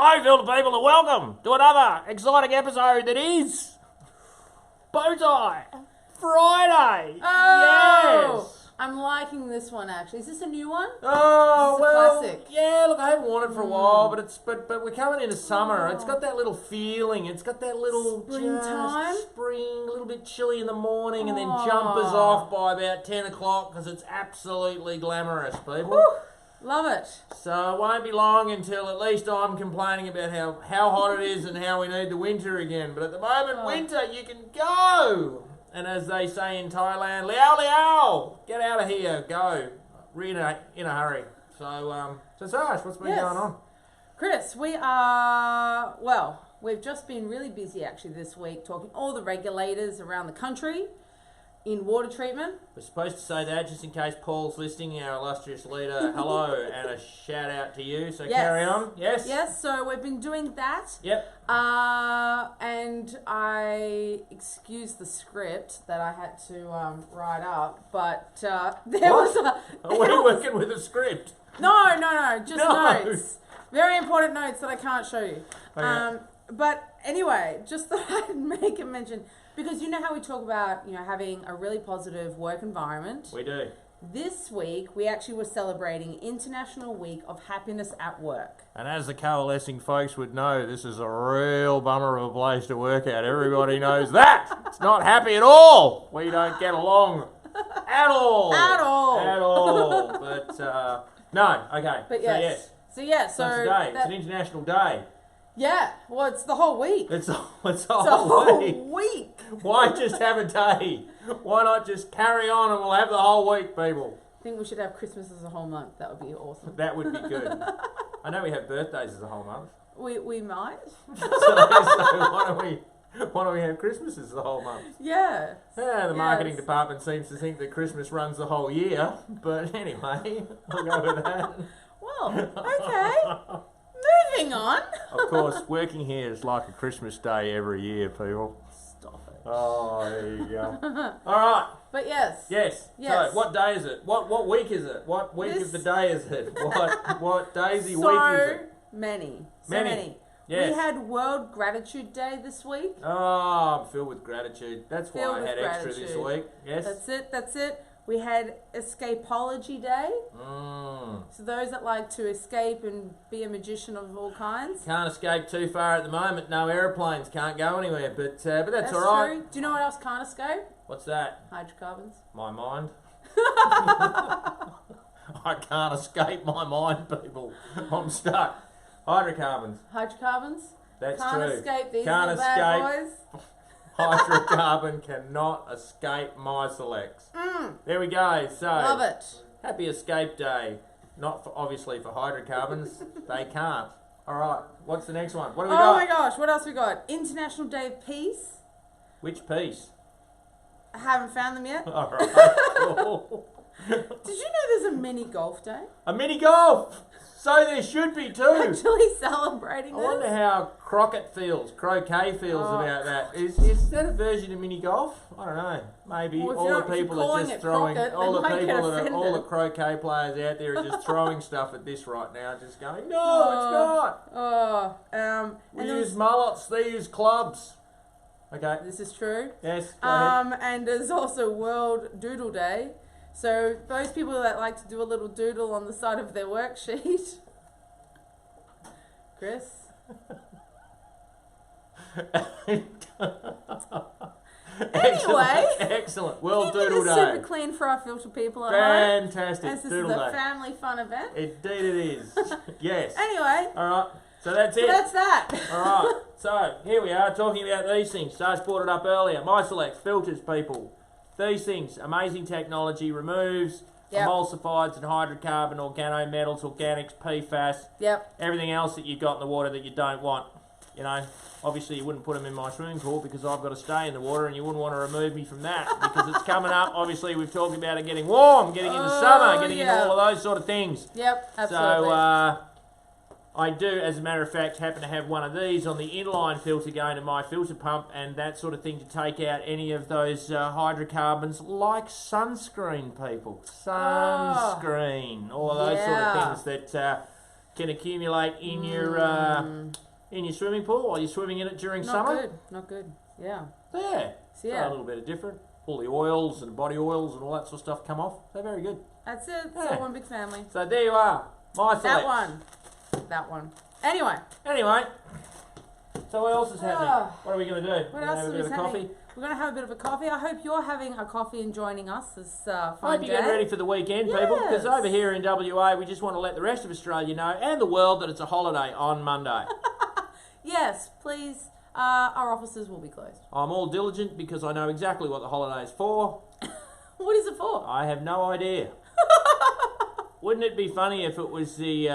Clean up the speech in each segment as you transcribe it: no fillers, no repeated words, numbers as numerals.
Hello, filter people, and welcome to another exciting episode that is Bowtie Friday. Oh, yes. I'm liking this one actually. Is this a new one? Oh, this is well, a classic. yeah. Look, I haven't worn it for a while, but we're coming into summer. It's got that little feeling. It's got that little Springtime? just spring, a little bit chilly in the morning, and then Oh. jumpers off by about 10 o'clock because it's absolutely glamorous, people. Woo, love it. So it won't be long until at least I'm complaining about how hot it is and how we need the winter again. But at the moment, winter, you can go. And as they say in Thailand, liao liao, get out of here, go. We're in a hurry. So Sash, what's been going on? Chris, we've just been really busy actually this week talking all the regulators around the country in water treatment. We're supposed to say that just in case Paul's listening, our illustrious leader. Hello, and a shout out to you. So carry on. Yes? Yes, so we've been doing that. Yep. And I excused the script that I had to write up, but there was a... Are we working with a script? No, just No. notes. Very important notes that I can't show you. Okay. But anyway, just thought I'd make a mention, because you know how we talk about, having a really positive work environment. We do. This week, we actually were celebrating International Week of Happiness at Work. And as the coalescing folks would know, this is a real bummer of a place to work at. Everybody knows that. It's not happy at all. We don't get along at all. At all. At all. But, no, okay. But So, yes. yes. So So today, it's an international day. Yeah, well, it's the whole week. It's a It's whole week. week. Why just have a day? Why not just carry on and we'll have the whole week, people? I think we should have Christmas as a whole month. That would be awesome. That would be good. I know we have birthdays as a whole month. We might. So why don't we have Christmas as the whole month? Yeah. Yeah, the marketing Yes. department seems to think that Christmas runs the whole year. But anyway, we'll go with that. Well, okay. Moving on. Of course, working here is like a Christmas day every year, people. Stop it. Oh, there you go. All right. But yes. Yes. Yes. So, what day is it? What week is it? What week of the day is it? What daisy So week is it? many. So Many. many. Yes. We had World Gratitude Day this week. Oh, I'm filled with gratitude. That's why Filled I with had extra this gratitude. week. Yes. That's it. We had Escapology Day. Mm. So those that like to escape and be a magician of all kinds. Can't escape too far at the moment. No aeroplanes can't go anywhere. But that's all right. True. Do you know what else can't escape? What's that? Hydrocarbons. My mind. I can't escape my mind, people. I'm stuck. Hydrocarbons. Hydrocarbons. That's Can't true. escape these Can't little bad escape. boys. Hydrocarbon cannot escape MyCelx. There we go. So Love it. happy escape day. Not obviously for hydrocarbons. They can't. All right. What's the next one? What do we Oh got? my gosh, what else we got? International Day of Peace. Which piece? I haven't found them yet. All right. Cool. Did you know there's a mini golf day? A mini golf. So there should be too. Actually celebrating I this. wonder how croquet feels about that. Is that a version of mini golf? I don't know. Maybe Well, if all you're the not- if you're people are calling just it throwing. croquet, All the they might people get that are all the offended. croquet players out there are just throwing stuff at this right now, just going, no, it's not. Oh, We and there use was- mullets. They use clubs. Okay. this is true. Yes. Go ahead. And there's also World Doodle Day. So those people that like to do a little doodle on the side of their worksheet. Chris? Anyway. Excellent. World Keeping Doodle it Day. super clean for our filter people at home. Fantastic. As this Doodle is a Day. family fun event. Indeed it is. Yes. Anyway, All right. So that's so it. that's that. All right. So here we are talking about these things. Sarge brought it up earlier. MyCelx filters, people. These things, amazing technology, removes Yep. emulsifieds and hydrocarbon, organometals, organics, PFAS, Yep. everything else that you've got in the water that you don't want. You know, obviously you wouldn't put them in my swimming pool because I've got to stay in the water, and you wouldn't want to remove me from that because it's coming up. Obviously, we've talked about it getting warm, getting into summer, getting into all of those sort of things. Yep, absolutely. So I do, as a matter of fact, happen to have one of these on the inline filter going to my filter pump and that sort of thing to take out any of those hydrocarbons like sunscreen, people. Sunscreen. All of those sort of things that can accumulate in your swimming pool while you're swimming in it during summer. Not good. Yeah. Yeah. So, yeah. So a little bit of different. All the oils and body oils and all that sort of stuff come off. So very good. That's it. It's Yeah. all one big family. So there you are. MyCelx. That one. Anyway. So what else is happening? What are we going to do? What We're else have a bit is of happening? coffee. We're going to have a bit of a coffee. I hope you're having a coffee and joining us this I fun hope you're getting ready for the weekend, people, because over here in WA, we just want to let the rest of Australia know and the world that it's a holiday on Monday. Yes, please. Our offices will be closed. I'm all diligent because I know exactly what the holiday is for. What is it for? I have no idea. Wouldn't it be funny if it was the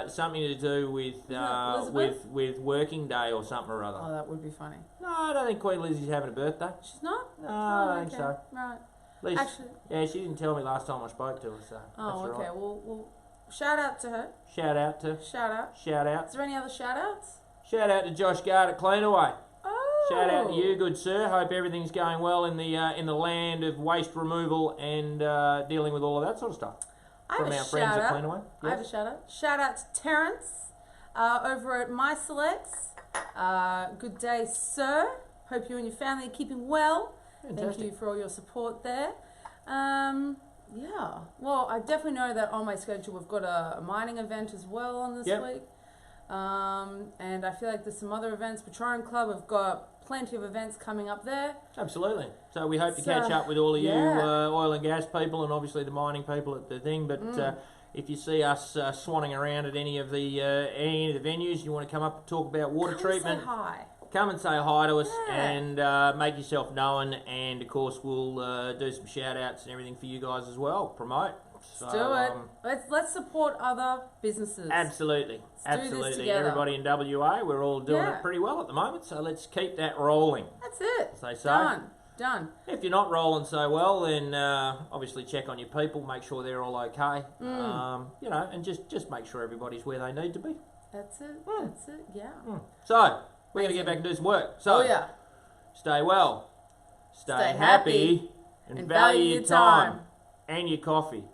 something to do with working day or something or other? Oh, that would be funny. No, I don't think Queen Lizzie's having a birthday. She's not? No, I don't think so. Right. At least, Actually, yeah, she didn't tell me last time I spoke to her, so oh, that's okay. right. Well, shout out to her. Shout out. Shout out. Is there any other shout outs? Shout out to Josh Gard at Cleanaway. Oh. Shout out to you, good sir. Hope everything's going well in the land of waste removal and dealing with all of that sort of stuff. From our friends at Cleanaway. Yes. I have a shout out. Shout out to Terrance over at MyCelx. Good day, sir. Hope you and your family are keeping well. Fantastic. Thank you for all your support there. Yeah. Well, I definitely know that on my schedule we've got a mining event as well on this week. And I feel like there's some other events. Petroleum Club, we've got plenty of events coming up there. Absolutely. So we hope to catch up with all of you oil and gas people and obviously the mining people at the thing. But if you see us swanning around at any of the venues, you want to come up and talk about water treatment. Say hi. Come and say hi to us and make yourself known. And of course, we'll do some shout outs and everything for you guys as well. Promote. So, do it. Let's support other businesses. Absolutely. Let's do this together. Everybody in WA, we're all doing it pretty well at the moment. So let's keep that rolling. That's it. As they say. Done. If you're not rolling so well, then obviously check on your people, make sure they're all okay. And just make sure everybody's where they need to be. That's it. That's it. Yeah. So we're going to get back and do some work. So stay well, stay happy, and value your time and your coffee.